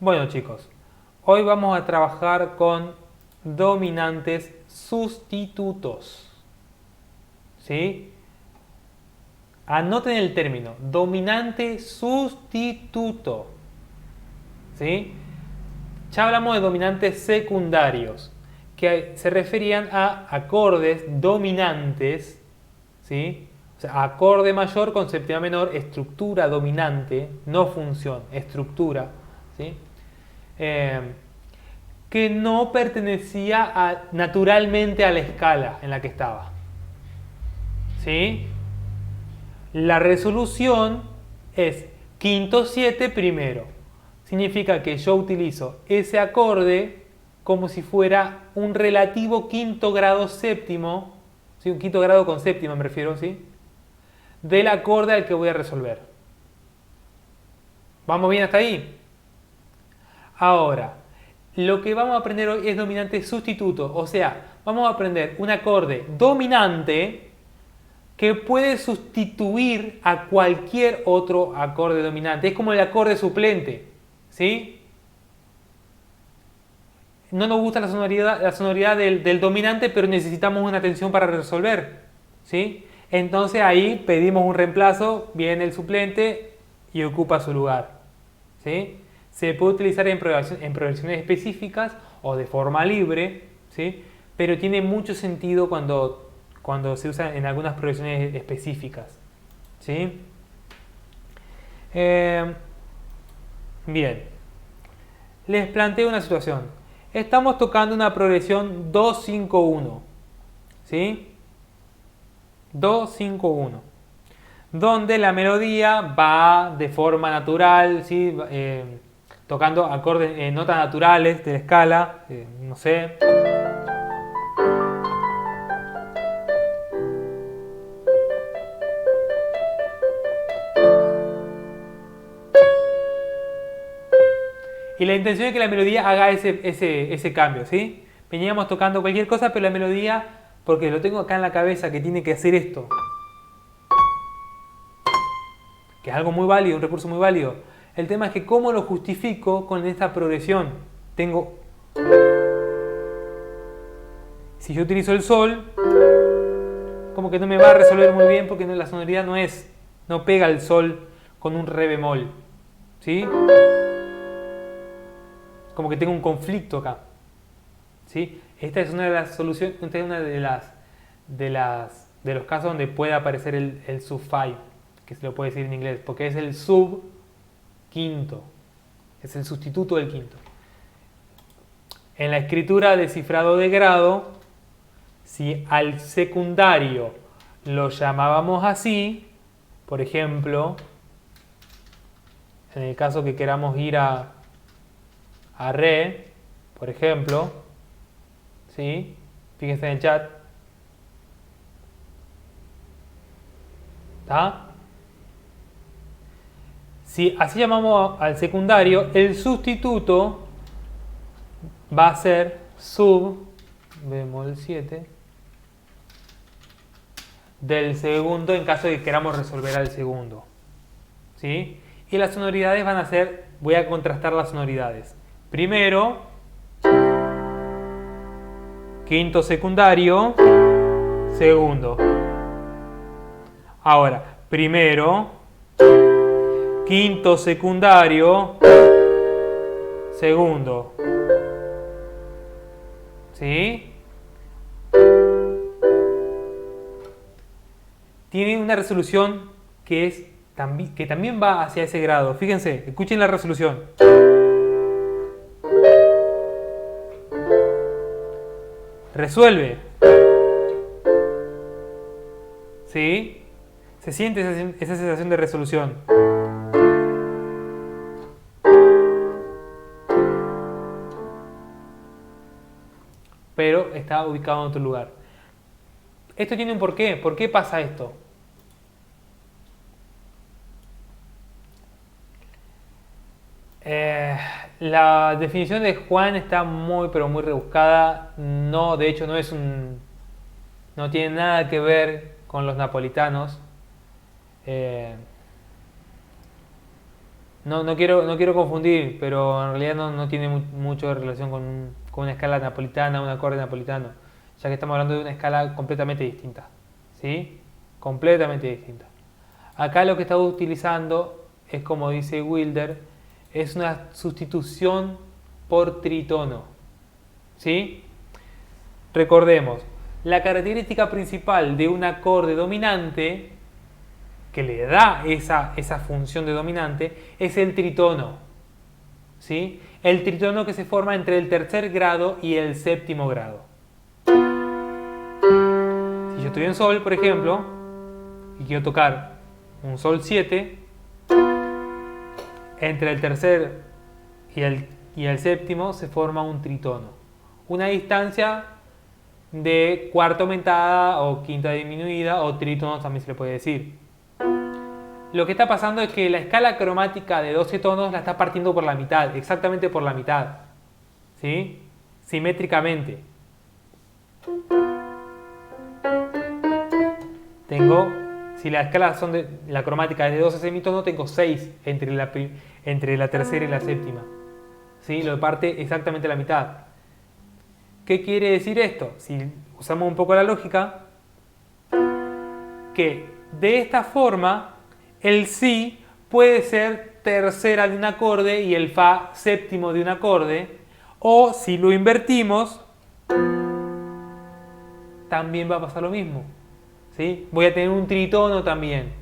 Bueno chicos, hoy vamos a trabajar con dominantes sustitutos. ¿Sí? Anoten el término, dominante sustituto. ¿Sí? Ya hablamos de dominantes secundarios, que se referían a acordes dominantes, ¿sí? O sea, acorde mayor con séptima menor, estructura dominante, no función, estructura, ¿sí? Eh, que no pertenecía naturalmente a la escala en la que estaba. ¿Sí? La resolución es quinto 7 primero. Significa que yo utilizo ese acorde como si fuera un relativo quinto grado séptimo, ¿sí? Un quinto grado con séptima me refiero, ¿sí? Del acorde al que voy a resolver. ¿Vamos bien hasta ahí? Ahora, lo que vamos a aprender hoy es dominante sustituto, o sea, vamos a aprender un acorde dominante que puede sustituir a cualquier otro acorde dominante. Es como el acorde suplente, ¿sí? No nos gusta la sonoridad del dominante, pero necesitamos una tensión para resolver, ¿sí? Entonces ahí pedimos un reemplazo, viene el suplente y ocupa su lugar, ¿sí? Se puede utilizar en progresiones específicas o de forma libre, ¿sí? Pero tiene mucho sentido cuando se usa en algunas progresiones específicas, ¿sí? Eh, bien, les planteo una situación. Estamos tocando una progresión 2-5-1, ¿sí? 2-5-1, donde la melodía va de forma natural, ¿sí? Tocando acordes, notas naturales de la escala, no sé. Y la intención es que la melodía haga ese cambio, ¿sí? Veníamos tocando cualquier cosa, pero la melodía, porque lo tengo acá en la cabeza, que tiene que hacer esto, que es algo muy válido, un recurso muy válido. El tema es que cómo lo justifico con esta progresión. Tengo... Si yo utilizo el sol, como que no me va a resolver muy bien porque la sonoridad no pega el sol con un re bemol, ¿sí? Como que tengo un conflicto acá, ¿sí? Esta es una de las soluciones, esta es una de los casos donde puede aparecer el sub 5, que se lo puede decir en inglés, porque es el sub quinto, es el sustituto del quinto. En la escritura de cifrado de grado, si al secundario lo llamábamos así, por ejemplo, en el caso que queramos ir a re, por ejemplo, ¿sí? Fíjense en el chat. ¿Está? Si así llamamos al secundario, el sustituto va a ser sub bemol 7 del segundo en caso de que queramos resolver al segundo, ¿sí? Y las sonoridades van a ser, voy a contrastar las sonoridades. Primero, quinto secundario, segundo. Ahora, primero, quinto secundario, segundo. ¿Sí? Tiene una resolución que también va hacia ese grado. Fíjense, escuchen la resolución. Resuelve. ¿Sí? Se siente esa sensación de resolución. Pero está ubicado en otro lugar. Esto tiene un porqué. ¿Por qué pasa esto? La definición de Juan está muy pero muy rebuscada. No, de hecho no tiene nada que ver con los napolitanos. no quiero confundir, pero en realidad no tiene mucho relación con una escala napolitana, un acorde napolitano, ya que estamos hablando de una escala completamente distinta. ¿Sí? Completamente distinta. Acá lo que está utilizando es, como dice Wilder, es una sustitución por tritono. ¿Sí? Recordemos, la característica principal de un acorde dominante que le da esa función de dominante es el tritono. ¿Sí? El tritono que se forma entre el tercer grado y el séptimo grado. Si yo estoy en sol, por ejemplo, y quiero tocar un sol 7, entre el tercer y el séptimo se forma un tritono. Una distancia de cuarta aumentada o quinta disminuida, o trítono también se le puede decir. Lo que está pasando es que la escala cromática de 12 tonos la está partiendo por la mitad, exactamente por la mitad. ¿Sí? Simétricamente. Si la escala la cromática es de 12 semitonos, tengo 6 entre la tercera y la séptima. ¿Sí? Lo parte exactamente la mitad. ¿Qué quiere decir esto? Si usamos un poco la lógica, que de esta forma el si puede ser tercera de un acorde y el fa séptimo de un acorde, o si lo invertimos, también va a pasar lo mismo. ¿Sí? Voy a tener un tritono también,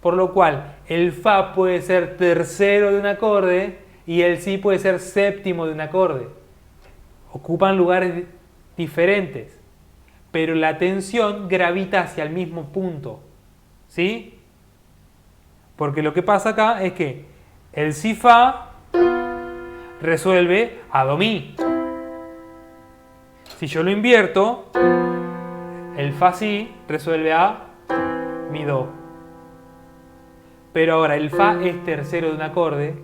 por lo cual el fa puede ser tercero de un acorde y el si puede ser séptimo de un acorde. Ocupan lugares diferentes, pero la tensión gravita hacia el mismo punto. ¿Sí? Porque lo que pasa acá es que el si fa resuelve a do mi. Si yo lo invierto, el fa si resuelve a mi do. Pero ahora el fa es tercero de un acorde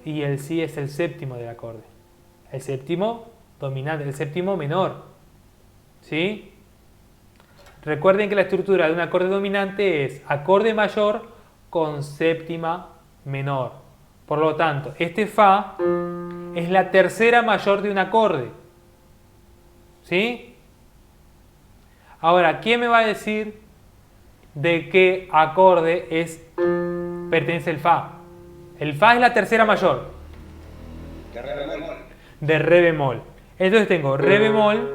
y el si es el séptimo del acorde. El séptimo dominante, el séptimo menor. ¿Sí? Recuerden que la estructura de un acorde dominante es acorde mayor con séptima menor. Por lo tanto, este fa es la tercera mayor de un acorde. ¿Sí? Ahora, ¿quién me va a decir de qué acorde pertenece el fa? El fa es la tercera mayor. De re bemol. De re bemol. Entonces tengo re bemol,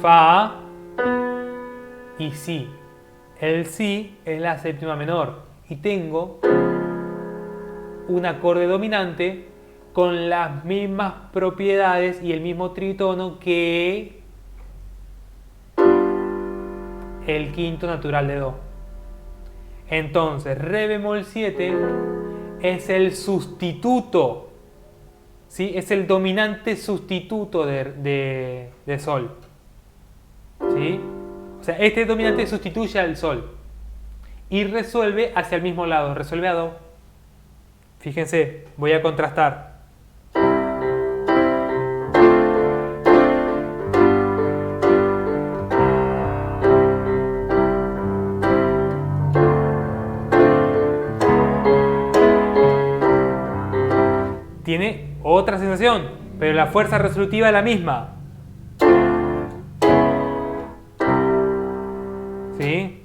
fa y si. El si es la séptima menor. Y tengo un acorde dominante con las mismas propiedades y el mismo tritono que el quinto natural de do. Entonces, re bemol 7 es el sustituto, ¿sí? Es el dominante sustituto de sol. ¿Sí? O sea, este dominante sustituye al sol y resuelve hacia el mismo lado, resuelve a do. Fíjense, voy a contrastar. Tiene otra sensación, pero la fuerza resolutiva es la misma. ¿Sí?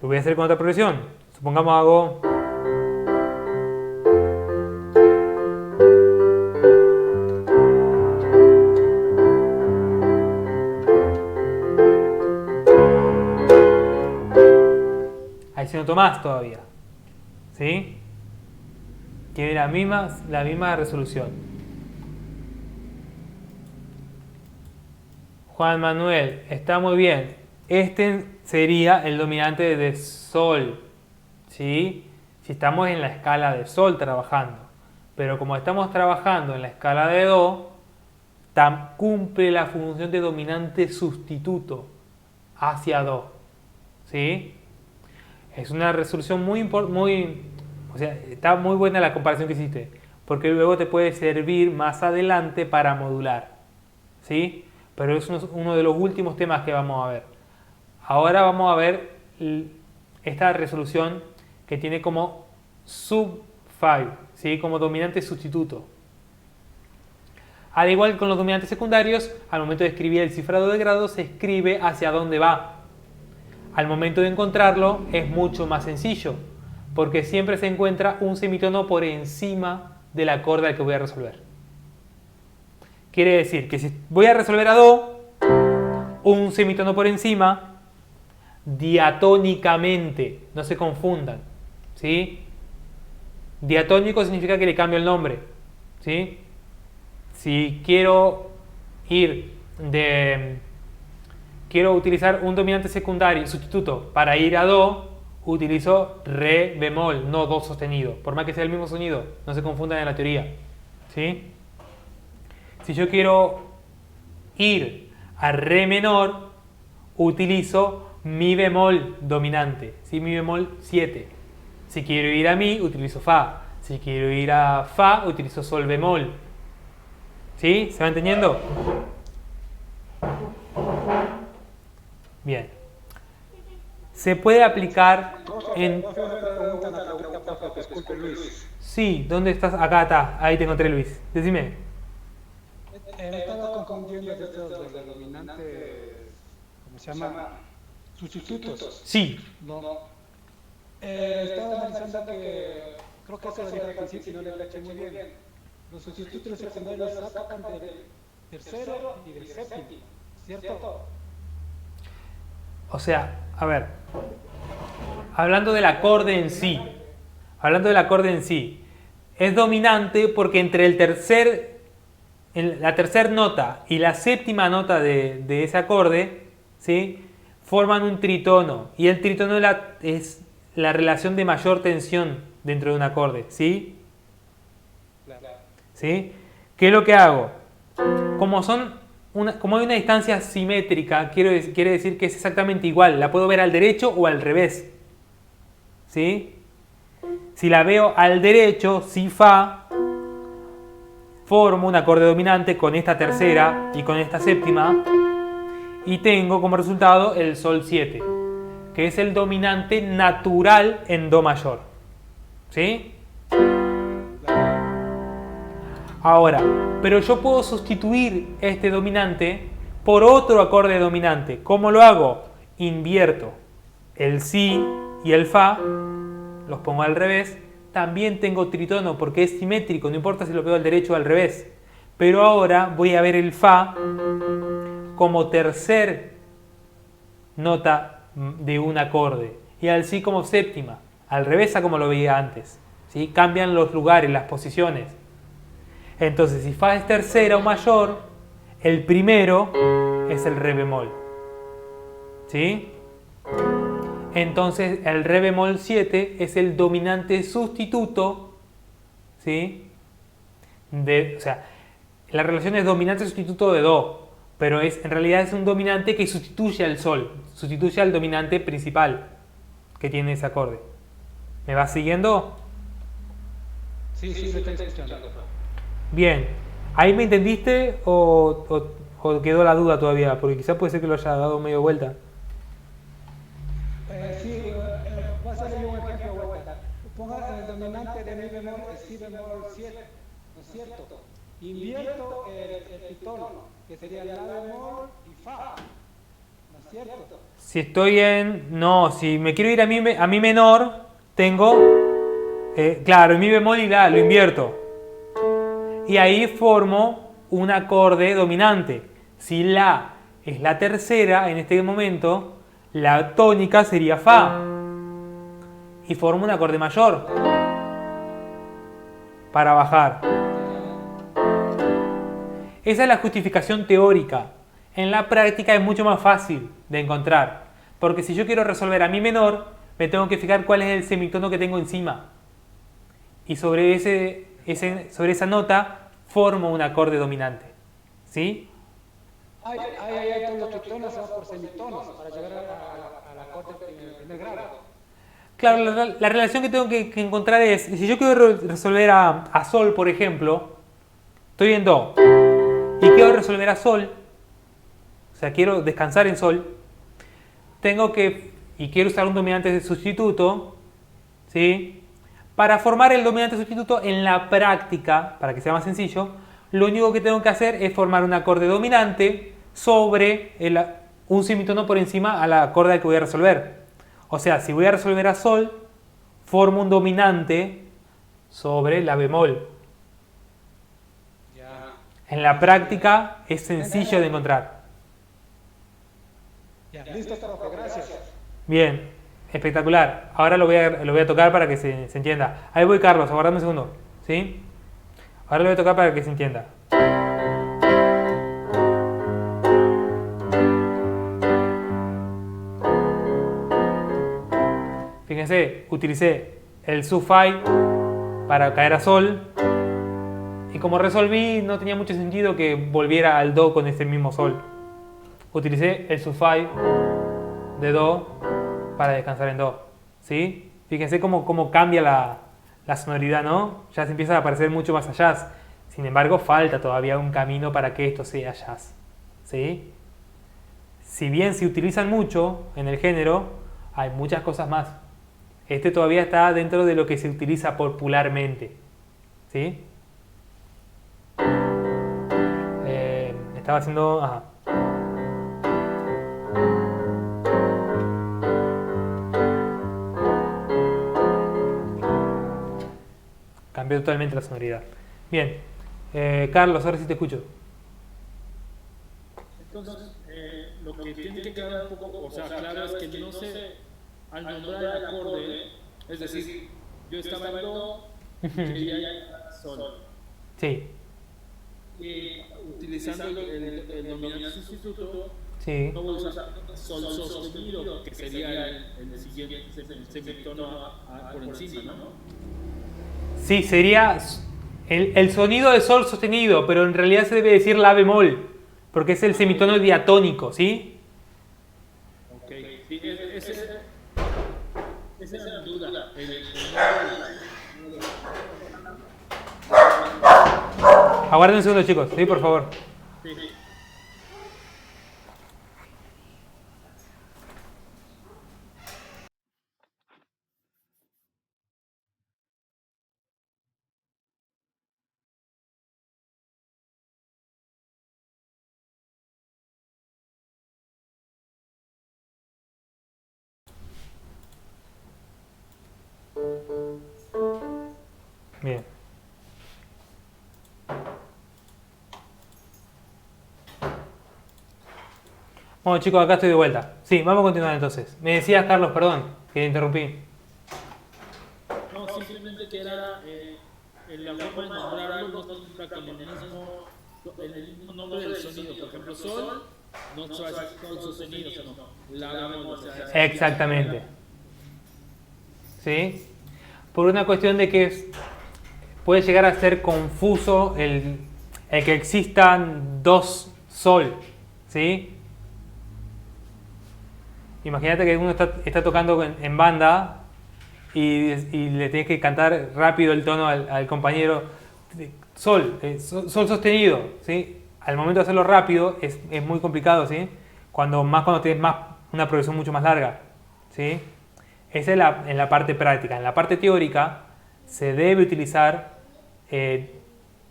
Lo voy a hacer con otra progresión. Supongamos hago... Ahí se notó más todavía. ¿Sí? Tiene la misma resolución. Juan Manuel, está muy bien. Este sería el dominante de sol. ¿Sí? Si estamos en la escala de sol trabajando. Pero como estamos trabajando en la escala de do, cumple la función de dominante sustituto hacia do. ¿Sí? Es una resolución o sea, está muy buena la comparación que hiciste, porque luego te puede servir más adelante para modular, ¿sí? Pero es uno de los últimos temas que vamos a ver. Ahora vamos a ver esta resolución que tiene como sub 5, ¿sí? Como dominante sustituto. Al igual que con los dominantes secundarios, al momento de escribir el cifrado de grado se escribe hacia dónde va. Al momento de encontrarlo es mucho más sencillo, porque siempre se encuentra un semitono por encima del acorde al que voy a resolver. Quiere decir que si voy a resolver a Do, un semitono por encima, diatónicamente, no se confundan, ¿sí? Diatónico significa que le cambio el nombre, ¿sí? Si quiero utilizar un dominante secundario, sustituto, para ir a Do, utilizo Re bemol, no Do sostenido. Por más que sea el mismo sonido, no se confundan en la teoría, ¿sí? Si yo quiero ir a Re menor, utilizo Mi bemol dominante, ¿sí? Mi bemol 7. Si quiero ir a Mi, utilizo Fa. Si quiero ir a Fa, utilizo Sol bemol. ¿Sí? ¿Se va entendiendo? Bien. Se puede aplicar en... Disculpe, Luis. Sí, ¿dónde estás? Acá está, ahí te encontré, Luis. Decime. Me estaba confundiendo de estos de dominantes, ¿cómo se llama? Sustitutos. Sí. No. Estaba analizando que creo que eso lo dije al principio y no le caché muy bien. Los sustitutos secundarios sacan del tercero y del séptimo, ¿cierto? O sea, a ver. Hablando del acorde en sí. Es dominante porque entre la tercera nota y la séptima nota de ese acorde, ¿sí? Forman un tritono. Y el tritono es la relación de mayor tensión dentro de un acorde, ¿sí? ¿Sí? ¿Qué es lo que hago? Como hay una distancia simétrica, quiere decir que es exactamente igual. La puedo ver al derecho o al revés, ¿sí? Si la veo al derecho, Si Fa, formo un acorde dominante con esta tercera y con esta séptima y tengo como resultado el Sol 7, que es el dominante natural en Do mayor, ¿sí? Ahora, pero yo puedo sustituir este dominante por otro acorde dominante. ¿Cómo lo hago? Invierto el Si y el Fa, los pongo al revés. También tengo tritono porque es simétrico, no importa si lo veo al derecho o al revés. Pero ahora voy a ver el Fa como tercer nota de un acorde y al Si como séptima, al revés a como lo veía antes, ¿sí? Cambian los lugares, las posiciones. Entonces, si Fa es tercera o mayor, el primero es el Re bemol, ¿sí? Entonces, el Re bemol 7 es el dominante sustituto, ¿sí? O sea, la relación es dominante sustituto de Do, pero en realidad es un dominante que sustituye al Sol, sustituye al dominante principal que tiene ese acorde. ¿Me vas siguiendo? Sí, lo estoy escuchando. Bien, ¿ahí me entendiste o quedó la duda todavía? Porque quizás puede ser que lo haya dado medio vuelta. Va a ser un ejemplo vuelta. Ponga el dominante de Mi bemol es Si bemol 7, ¿no es cierto? Invierto el tritono, que sería La bemol y Fa, ¿no es cierto? Si estoy si me quiero ir a Mi menor, tengo, claro, Mi bemol y La, lo invierto. Y ahí formo un acorde dominante. Si La es la tercera, en este momento, la tónica sería Fa. Y formo un acorde mayor para bajar. Esa es la justificación teórica. En la práctica es mucho más fácil de encontrar. Porque si yo quiero resolver a Mi menor, me tengo que fijar cuál es el semitono que tengo encima. Y sobre esa nota formo un acorde dominante, ¿sí? Hay todos los tritonos por semitonos para llegar al acorde en primer grado. Claro, la relación que tengo que encontrar es, si yo quiero resolver a Sol, por ejemplo, estoy en Do y quiero resolver a Sol, o sea, quiero descansar en Sol, y quiero usar un dominante de sustituto, ¿sí? Para formar el dominante sustituto en la práctica, para que sea más sencillo, lo único que tengo que hacer es formar un acorde dominante sobre un semitono por encima al acorde al que voy a resolver. O sea, si voy a resolver a sol, formo un dominante sobre la bemol. En la práctica es sencillo de encontrar. Ya, listo, profe, gracias. Bien, espectacular. Ahora lo voy a tocar para que se entienda. Ahí voy, Carlos, aguardame un segundo. ¿Sí? Ahora lo voy a tocar para que se entienda. Fíjense, utilicé el Su5 para caer a sol. Y como resolví, no tenía mucho sentido que volviera al Do con ese mismo sol. Utilicé el Su5 de Do para descansar en Do. ¿Sí? Fíjense cómo cambia la sonoridad, ¿no? Ya se empieza a parecer mucho más a jazz. Sin embargo, falta todavía un camino para que esto sea jazz. ¿Sí? Si bien se utilizan mucho en el género, hay muchas cosas más. Este todavía está dentro de lo que se utiliza popularmente. ¿Sí? Estaba haciendo... Ajá. Cambió totalmente la sonoridad. Bien. Carlos, ahora sí te escucho. Entonces, lo que tiene que quedar un poco, o sea, claro es que no sé, al nombrar el acorde, es decir, yo estaba en Do, quería Sol. Sí. Utilizando el dominante sustituto, Sí. no voy a usar Sol sostenido, que sería el siguiente semitono por encima, ¿no? Sí, sería el sonido de sol sostenido, pero en realidad se debe decir la bemol, porque es el semitono diatónico, ¿sí? Ok, sí, esa es la duda. Aguarden un segundo, chicos, sí, por favor. Sí. Bien. Bueno, chicos, acá estoy de vuelta. Sí, vamos a continuar entonces. Me decías, Carlos, perdón, que te interrumpí. No, simplemente que era la forma de nombrarlo no significa con el mismo nombre del sonido. Por ejemplo, sol, no sol sostenido, sino la bemol. Exactamente. ¿Sí? Por una cuestión de que puede llegar a ser confuso el que existan dos sol. ¿Sí? Imagínate que uno está tocando en banda y le tienes que cantar rápido el tono al compañero. Sol sostenido, ¿sí? Al momento de hacerlo rápido es muy complicado, ¿sí? Cuando tienes una progresión mucho más larga, ¿sí? Esa es en la parte práctica. En la parte teórica se debe utilizar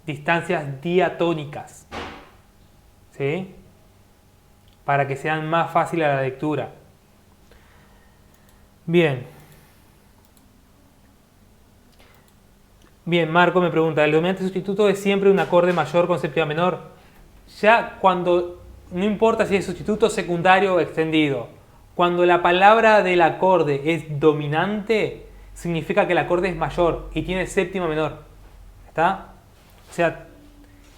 distancias diatónicas, ¿sí? Para que sean más fáciles la lectura. Bien. Bien, Marco me pregunta, ¿el dominante sustituto es siempre un acorde mayor con séptima menor? Ya cuando, no importa si es sustituto secundario o extendido, cuando la palabra del acorde es dominante, significa que el acorde es mayor y tiene séptima menor. ¿Está? O sea,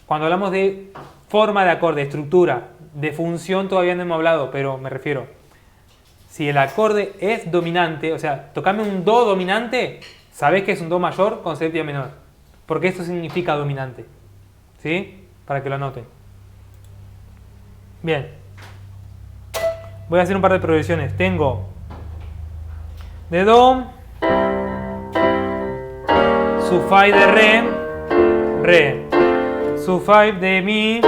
cuando hablamos de forma de acorde, estructura, de función todavía no hemos hablado, pero me refiero, si el acorde es dominante, o sea, tocame un do dominante, sabés que es un do mayor con séptima menor, porque esto significa dominante, ¿sí? Para que lo anoten. Bien, voy a hacer un par de progresiones. Tengo de do, Su5 de re, Su5 de mi,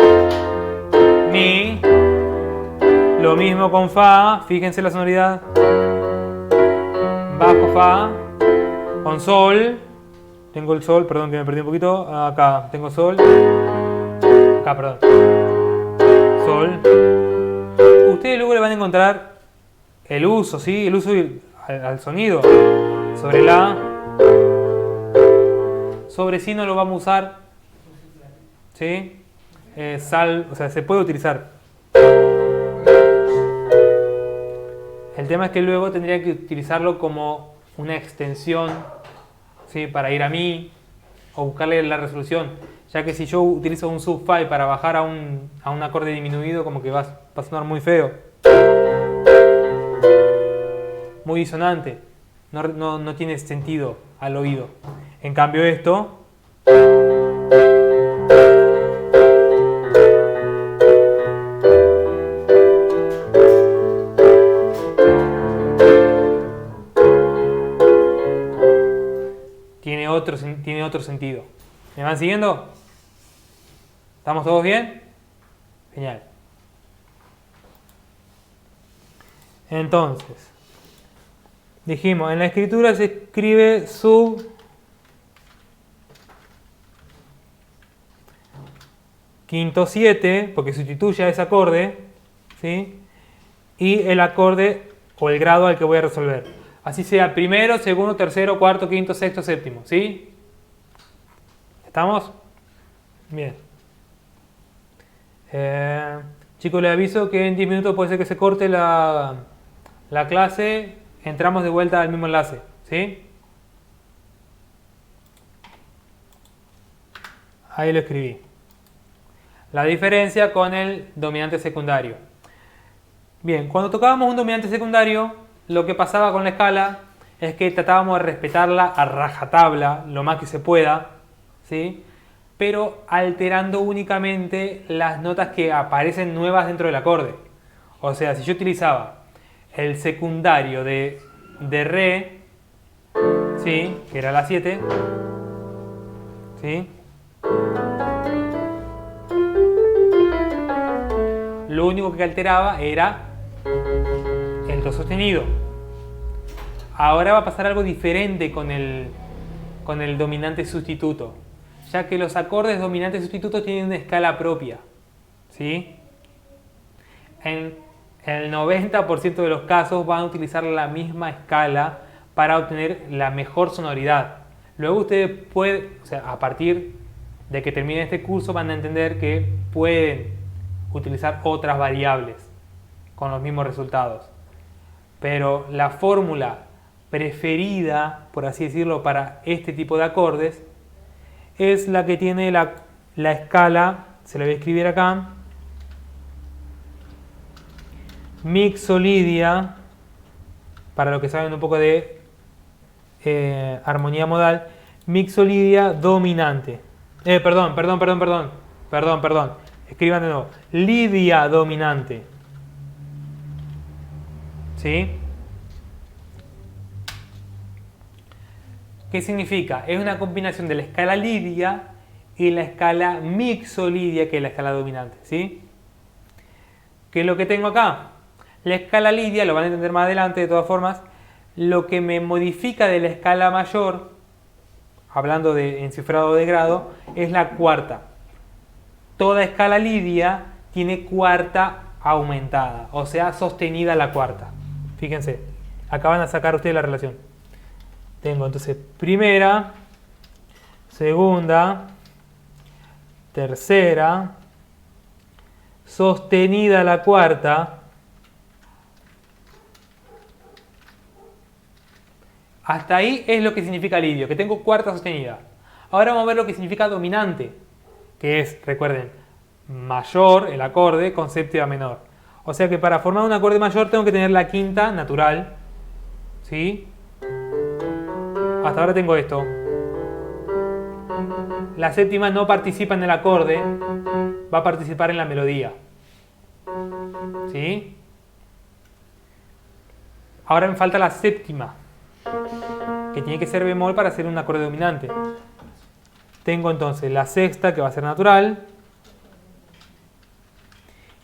Lo mismo con Fa, fíjense la sonoridad. Bajo Fa, con Sol. Tengo el Sol, perdón que me perdí un poquito. Acá tengo Sol. Acá, perdón. Sol. Ustedes luego le van a encontrar el uso, ¿sí? El uso al sonido. Sobre La. Sobre Si no lo vamos a usar. ¿Sí? O sea, se puede utilizar. El tema es que luego tendría que utilizarlo como una extensión, ¿sí? Para ir a Mi o buscarle la resolución, ya que si yo utilizo un sub Fa para bajar a un acorde disminuido, como que va a sonar muy feo, muy disonante, no tiene sentido al oído. En cambio esto tiene otro sentido. ¿Me van siguiendo? ¿Estamos todos bien? Genial. Entonces, dijimos, en la escritura se escribe sub quinto 7, porque sustituye a ese acorde, ¿sí? Y el acorde o el grado al que voy a resolver. Así sea primero, segundo, tercero, cuarto, quinto, sexto, séptimo, ¿sí? ¿Estamos? Bien. Chicos, les aviso que en 10 minutos puede ser que se corte la clase. Entramos de vuelta al mismo enlace, ¿sí? Ahí lo escribí. La diferencia con el dominante secundario. Bien, cuando tocábamos un dominante secundario, lo que pasaba con la escala es que tratábamos de respetarla a rajatabla, lo más que se pueda, ¿sí? Pero alterando únicamente las notas que aparecen nuevas dentro del acorde. O sea, si yo utilizaba el secundario de Re, ¿sí? Que era la 7, ¿sí? Lo único que alteraba era el Do sostenido. Ahora va a pasar algo diferente con el dominante sustituto, ya que los acordes dominantes sustitutos tienen una escala propia, ¿sí? En el 90% de los casos van a utilizar la misma escala para obtener la mejor sonoridad. Luego ustedes pueden, o sea, a partir de que termine este curso van a entender que pueden utilizar otras variables con los mismos resultados. Pero la fórmula preferida, por así decirlo, para este tipo de acordes es la que tiene la escala, se la voy a escribir acá, mixolidia, para los que saben un poco de armonía modal, mixolidia dominante. Perdón. Escriban de nuevo. Lidia dominante. ¿Sí? ¿Qué significa? Es una combinación de la escala lidia y la escala mixolidia, que es la escala dominante. ¿Sí? ¿Qué es lo que tengo acá? La escala lidia, lo van a entender más adelante de todas formas, lo que me modifica de la escala mayor, hablando de encifrado de grado, es la cuarta. Toda escala lidia tiene cuarta aumentada, o sea, sostenida la cuarta. Fíjense, acá van a sacar ustedes la relación. Tengo entonces primera, segunda, tercera, sostenida la cuarta, hasta ahí es lo que significa lidio, que tengo cuarta sostenida. Ahora vamos a ver lo que significa dominante, que es, recuerden, mayor el acorde con séptima menor. O sea que para formar un acorde mayor tengo que tener la quinta natural, ¿sí? Hasta ahora tengo esto. La séptima no participa en el acorde, va a participar en la melodía, ¿sí? Ahora me falta la séptima, que tiene que ser bemol para hacer un acorde dominante. Tengo entonces la sexta, que va a ser natural,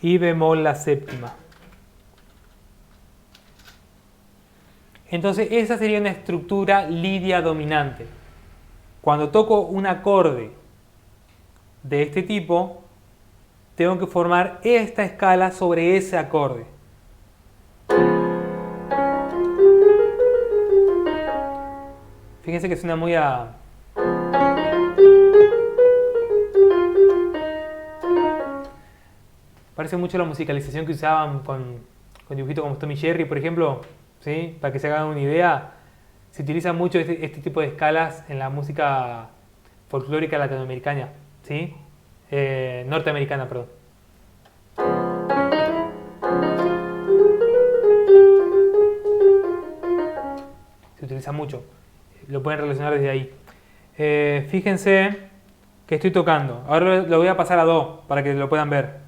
y bemol la séptima. Entonces esa sería una estructura lidia dominante. Cuando toco un acorde de este tipo, tengo que formar esta escala sobre ese acorde. Fíjense que suena muy a... Parece mucho la musicalización que usaban con dibujitos como Tommy Jerry, por ejemplo, ¿sí? Para que se hagan una idea, se utiliza mucho este tipo de escalas en la música folclórica latinoamericana, ¿sí? Norteamericana, perdón. Se utiliza mucho, lo pueden relacionar desde ahí. Fíjense que estoy tocando, ahora lo voy a pasar a Do para que lo puedan ver.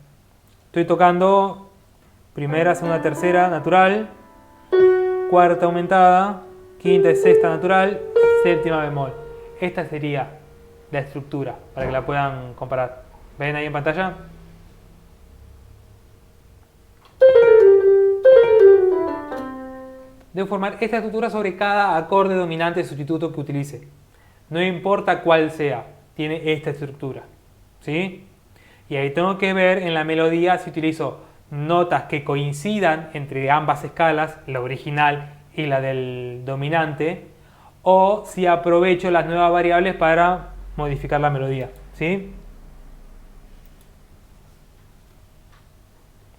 Estoy tocando primera, segunda, tercera natural, cuarta aumentada, quinta y sexta natural, séptima bemol. Esta sería la estructura para que la puedan comparar. ¿Ven ahí en pantalla? Debo formar esta estructura sobre cada acorde dominante de sustituto que utilice. No importa cuál sea, tiene esta estructura. ¿Sí? Y ahí tengo que ver en la melodía si utilizo notas que coincidan entre ambas escalas, la original y la del dominante, o si aprovecho las nuevas variables para modificar la melodía. ¿Sí?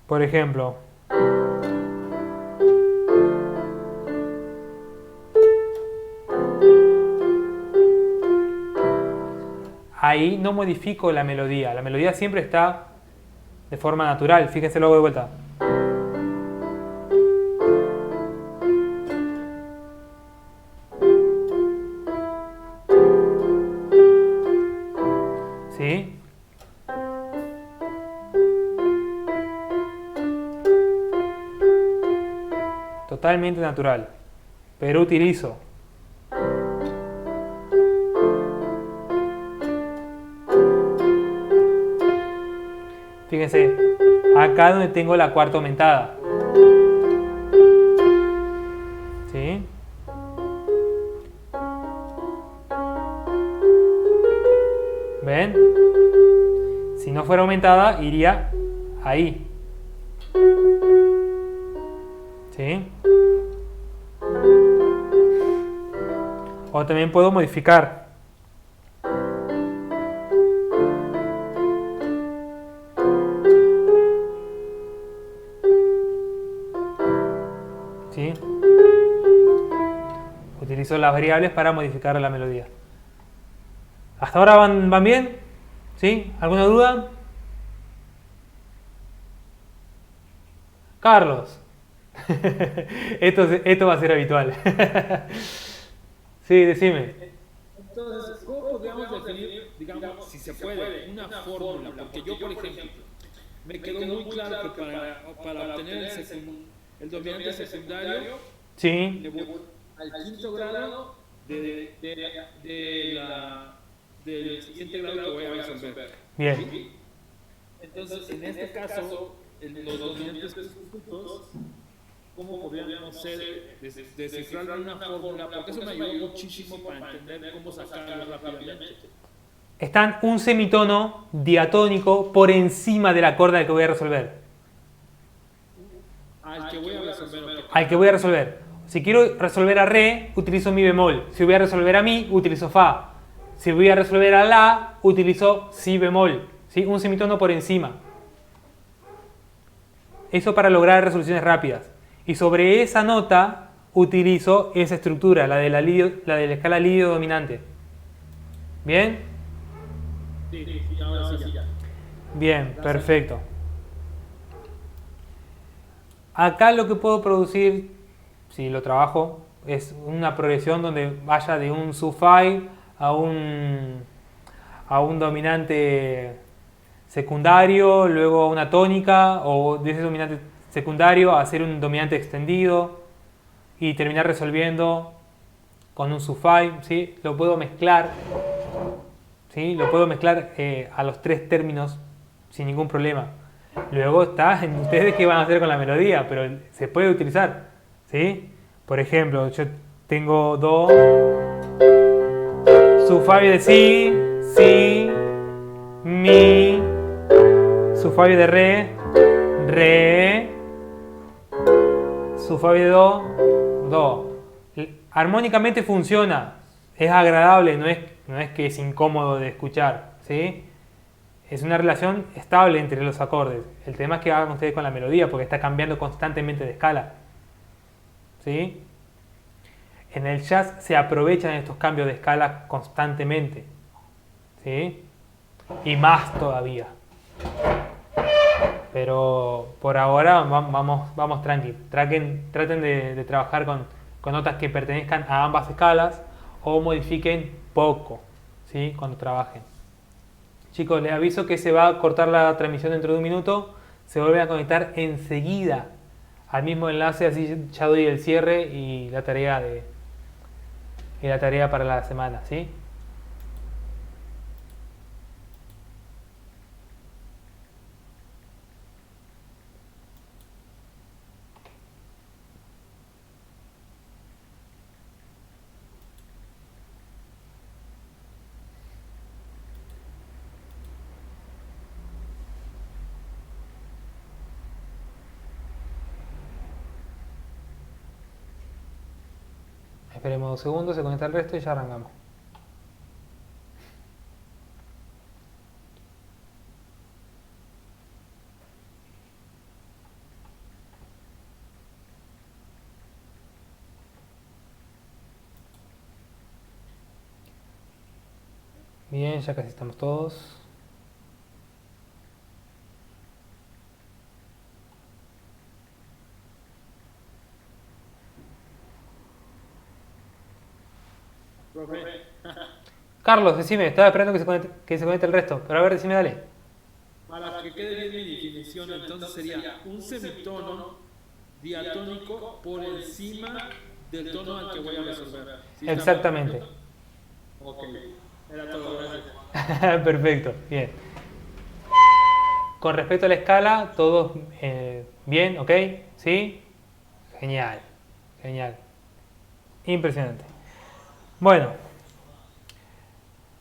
Por ejemplo, ahí no modifico la melodía siempre está de forma natural. Fíjense luego de vuelta. ¿Sí? Totalmente natural, pero utilizo fíjense, acá donde tengo la cuarta aumentada. ¿Sí? ¿Ven? Si no fuera aumentada, iría ahí. ¿Sí? O también puedo modificar. ¿Sí? Utilizo las variables para modificar la melodía. ¿Hasta ahora van bien? ¿Sí? ¿Alguna duda? Carlos. Esto va a ser habitual. Sí, decime. Entonces, ¿cómo podríamos definir, digamos, si se puede, una fórmula? Porque yo, por ejemplo, me quedó muy claro que para obtener el dominante secundario, sí, le voy al quinto grado del siguiente grado que voy a resolver. Bien. ¿Sí? Entonces, en este caso, los dominantes sustitutos, ¿cómo podríamos descifrar una fórmula? Porque eso me ayudó muchísimo para entender cómo sacarlo rápidamente. Están un semitono diatónico por encima del acorde al que voy a resolver. Al que voy a resolver. Al que voy a resolver. Si quiero resolver a re, utilizo mi bemol. Si voy a resolver a mi, utilizo fa. Si voy a resolver a la, utilizo si bemol. ¿Sí? Un semitono por encima. Eso para lograr resoluciones rápidas. Y sobre esa nota utilizo esa estructura, la de la escala lidio dominante. ¿Bien? Sí, ahora sí ya. Bien, perfecto. Acá lo que puedo producir, si lo trabajo, es una progresión donde vaya de un sub-5 a un dominante secundario, luego una tónica, o de ese dominante secundario a hacer un dominante extendido y terminar resolviendo con un sub-5, ¿sí? Lo puedo mezclar, ¿sí? Lo puedo mezclar a los tres términos sin ningún problema. Luego está en ustedes qué van a hacer con la melodía, pero se puede utilizar, ¿sí? Por ejemplo, yo tengo do, su fa de si, mi, su fa de re, su fa de do. Armónicamente funciona, es agradable, no es que es incómodo de escuchar, ¿sí? Es una relación estable entre los acordes. El tema es que hagan ustedes con la melodía, porque está cambiando constantemente de escala, ¿sí? En el jazz se aprovechan estos cambios de escala constantemente, ¿sí? Y más todavía. Pero por ahora vamos tranqui. Traten de trabajar con notas que pertenezcan a ambas escalas o modifiquen poco, ¿sí? Cuando trabajen. Chicos, les aviso que se va a cortar la transmisión dentro de un minuto. Se vuelven a conectar enseguida al mismo enlace, así ya doy el cierre y la tarea para la semana, ¿sí? Esperemos 2 segundos, se conecta el resto y ya arrancamos. Bien, ya casi estamos todos. Profe, Carlos, decime, estaba esperando que se conecte el resto, pero a ver, decime, dale. para que quede bien mi definición, entonces sería un semitono diatónico por encima del tono al que voy a resolver. ¿Sí está Exactamente. perfecto? Ok, era todo, gracias. Perfecto, bien. Con respecto a la escala, todos bien, ¿ok? ¿Sí? Genial, genial. Impresionante. Bueno,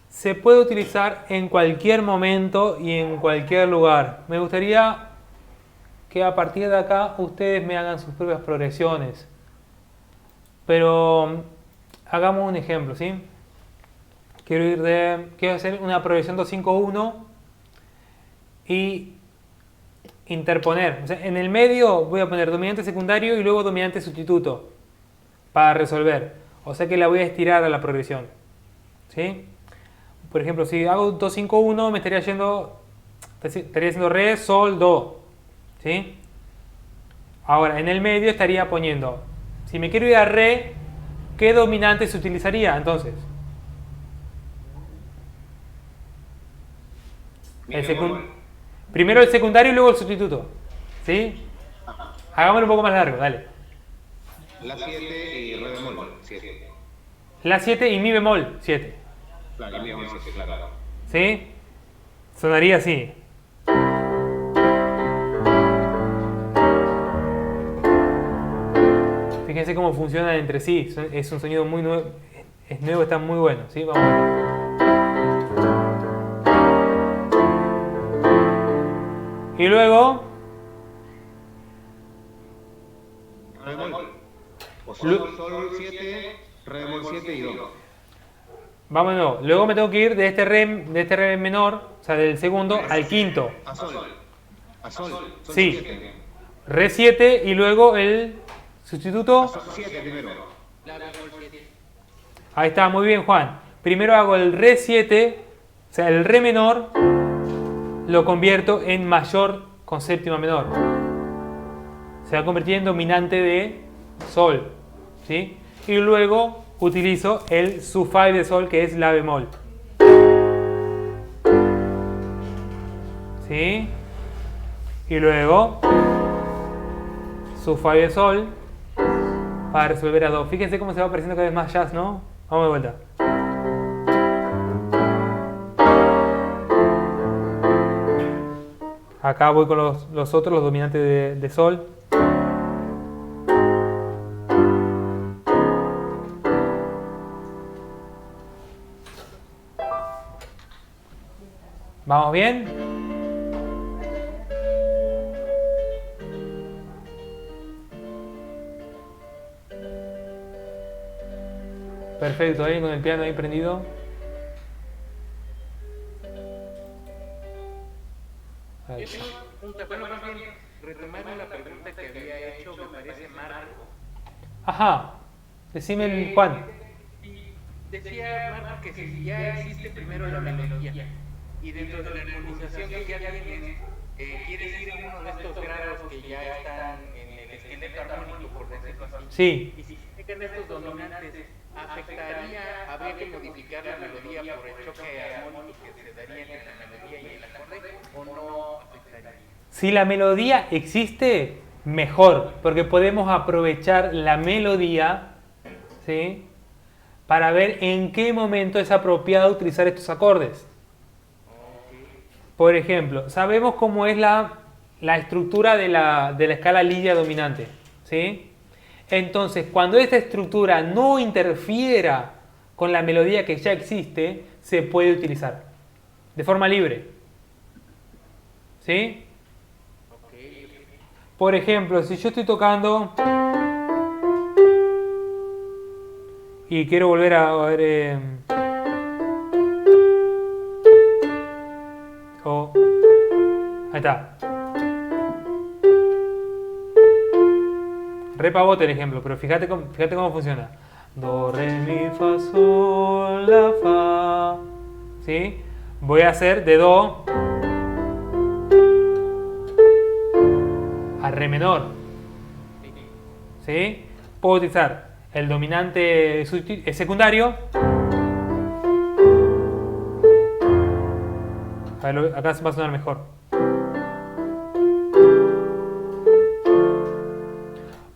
se puede utilizar en cualquier momento y en cualquier lugar. Me gustaría que a partir de acá ustedes me hagan sus propias progresiones. Pero hagamos un ejemplo, ¿sí? Quiero hacer una progresión 2-5-1 y interponer. O sea, en el medio voy a poner dominante secundario y luego dominante sustituto para resolver. O sea que la voy a estirar a la progresión, ¿sí? Por ejemplo, si hago 2-5-1 me estaría haciendo re, sol, do, ¿sí? Ahora, en el medio estaría poniendo, si me quiero ir a re, ¿qué dominante se utilizaría entonces? Primero el secundario y luego el sustituto, ¿sí? Hagámoslo un poco más largo, dale. La 7 y re bemol 7. La 7 y mi bemol 7, Claro, y mi bemol 7, claro. ¿sí? Sonaría así. Fíjense cómo funcionan entre sí. Es un sonido muy nuevo. Es nuevo, está muy bueno, ¿sí? Vamos a ver. Y luego Re bemol. O sol 7, re bemol 7 y do. vámonos. Luego me tengo que ir de este re menor, o sea, del segundo al quinto. A sol. A sol. Sol Sí. 7. Re 7 y luego el sustituto. Sol 7 primero. Ahí está, muy bien, Juan. Primero hago el re 7, o sea, el re menor lo convierto en mayor con séptima menor. Se va a convertir en dominante de sol, ¿sí? Y luego utilizo el su fa de sol, que es la bemol, ¿sí? Y luego su fa de sol para resolver a do. Fíjense cómo se va apareciendo cada vez más jazz, ¿no? Vamos de vuelta. Acá voy con los otros, los dominantes de sol. ¿Vamos bien? Perfecto, ahí con el piano ahí prendido. Ahí. Yo tengo una pregunta, bueno, más bien retomar la pregunta que había hecho, me parece Marco. Ajá, decime el Juan. Decía Marco que si ya existe primero la melodía y dentro de la armonización que ya tienes, quieres ir a uno de estos grados que ya están en el esqueleto armónico, por decirlo así. Sí. Y si se llegan estos dominantes, habría que modificar la melodía por el choque armónico que se daría entre la melodía y el acorde, o no afectaría. Si la melodía existe, mejor, porque podemos aprovechar la melodía, ¿sí?, para ver en qué momento es apropiado utilizar estos acordes. Por ejemplo, sabemos cómo es la estructura de la escala lidia dominante, ¿sí? Entonces, cuando esta estructura no interfiera con la melodía que ya existe, se puede utilizar de forma libre, ¿sí? Por ejemplo, si yo estoy tocando y quiero volver a ver ahí está. Re pavote el ejemplo, pero fíjate cómo funciona. Do, re, mi, fa, sol, la, fa. ¿Sí? Voy a hacer de do a re menor. ¿Sí? Puedo utilizar el dominante secundario. A ver, acá va a sonar mejor.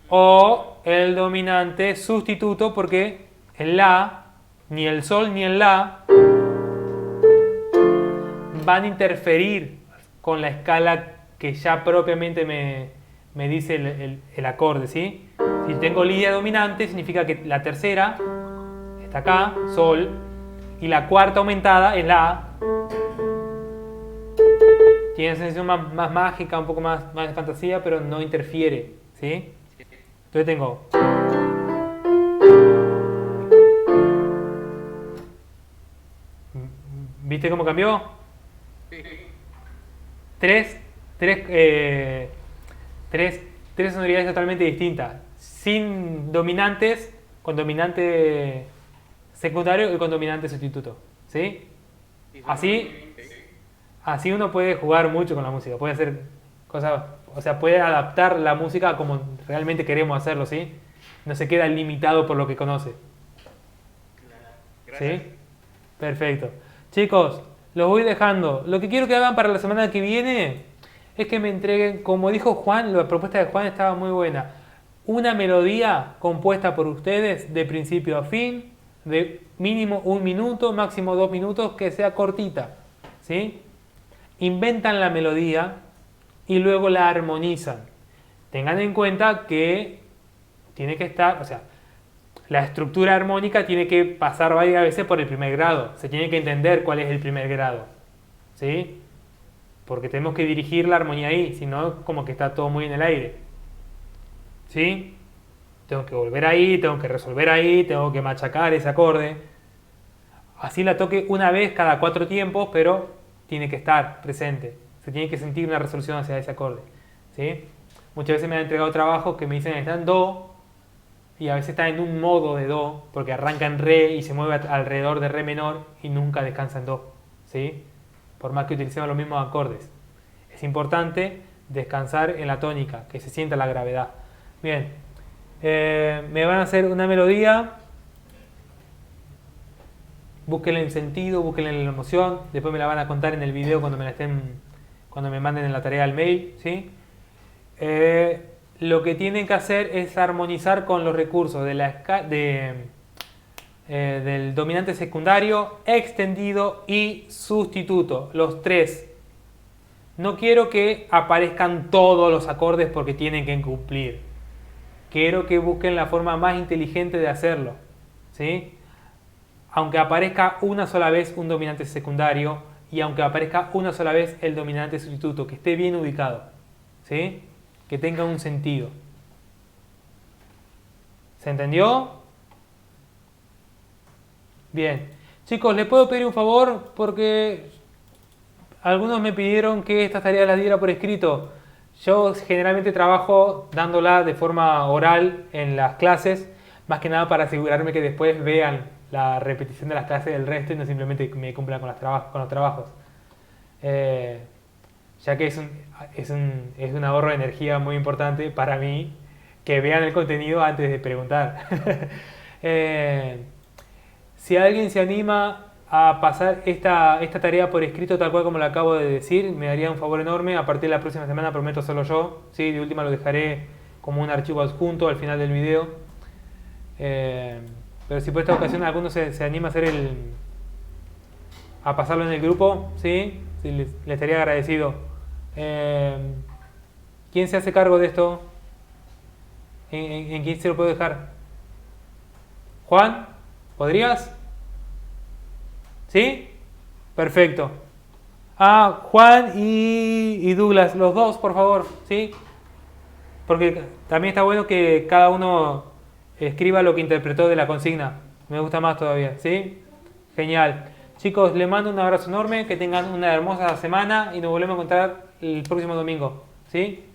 O el dominante sustituto, porque el la, ni el sol ni el la van a interferir con la escala que ya propiamente me dice el acorde, ¿sí? Si tengo lidia dominante, significa que la tercera está acá, sol, y la cuarta aumentada es la. Tiene una sensación más mágica, un poco más de fantasía, pero no interfiere, ¿sí? Entonces tengo. ¿Viste cómo cambió? Tres sonoridades totalmente distintas. Sin dominantes, con dominante secundario y con dominante sustituto, ¿sí? Así uno puede jugar mucho con la música, puede hacer cosas, o sea, puede adaptar la música como realmente queremos hacerlo, ¿sí? No se queda limitado por lo que conoce. ¿Sí? Perfecto. Chicos, los voy dejando. Lo que quiero que hagan para la semana que viene es que me entreguen, como dijo Juan, la propuesta de Juan estaba muy buena, una melodía compuesta por ustedes de principio a fin, de mínimo 1 minuto, máximo 2 minutos, que sea cortita, ¿sí? Inventan la melodía y luego la armonizan. Tengan en cuenta que tiene que estar, o sea, la estructura armónica tiene que pasar varias veces por el primer grado. Se tiene que entender cuál es el primer grado, ¿sí? Porque tenemos que dirigir la armonía ahí, si no, como que está todo muy en el aire, ¿sí? Tengo que volver ahí, tengo que resolver ahí, tengo que machacar ese acorde. Así la toque una vez cada 4 tiempos, pero tiene que estar presente. Se tiene que sentir una resolución hacia ese acorde, ¿sí? Muchas veces me han entregado trabajos que me dicen está en do y a veces está en un modo de do porque arranca en re y se mueve alrededor de re menor y nunca descansa en do, ¿sí? Por más que utilicemos los mismos acordes. Es importante descansar en la tónica, que se sienta la gravedad. Bien, me van a hacer una melodía. Búsquenle el sentido, búsquenle la emoción. Después me la van a contar en el video cuando me manden en la tarea al mail, ¿sí? Lo que tienen que hacer es armonizar con los recursos del dominante secundario, extendido y sustituto, los 3. No quiero que aparezcan todos los acordes porque tienen que cumplir. Quiero que busquen la forma más inteligente de hacerlo, ¿sí? Aunque aparezca una sola vez un dominante secundario, y aunque aparezca una sola vez el dominante sustituto, que esté bien ubicado, ¿sí? Que tenga un sentido. ¿Se entendió? Bien. Chicos, ¿les puedo pedir un favor? Porque algunos me pidieron que estas tareas las diera por escrito. Yo generalmente trabajo dándola de forma oral en las clases, más que nada para asegurarme que después vean la repetición de las clases del resto y no simplemente me cumplan con los trabajos. Ya que es un ahorro de energía muy importante para mí que vean el contenido antes de preguntar. Si alguien se anima a pasar esta tarea por escrito tal cual como lo acabo de decir, me daría un favor enorme. A partir de la próxima semana prometo hacerlo yo. ¿Sí? De última lo dejaré como un archivo adjunto al final del video. Pero si por esta ocasión alguno se anima a hacer a pasarlo en el grupo, ¿sí? Sí, le estaría agradecido. ¿Quién se hace cargo de esto? ¿En quién se lo puedo dejar? ¿Juan? ¿Podrías? ¿Sí? Perfecto. Juan y Douglas, los dos, por favor, ¿sí? Porque también está bueno que cada uno escriba lo que interpretó de la consigna. Me gusta más todavía, ¿sí? Genial. Chicos, les mando un abrazo enorme, que tengan una hermosa semana y nos volvemos a encontrar el próximo domingo, ¿sí?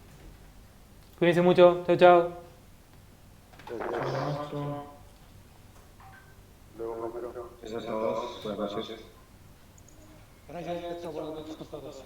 Cuídense mucho. Chao, chao. Eso es todo. Buenas noches. Gracias, buenas noches a todos.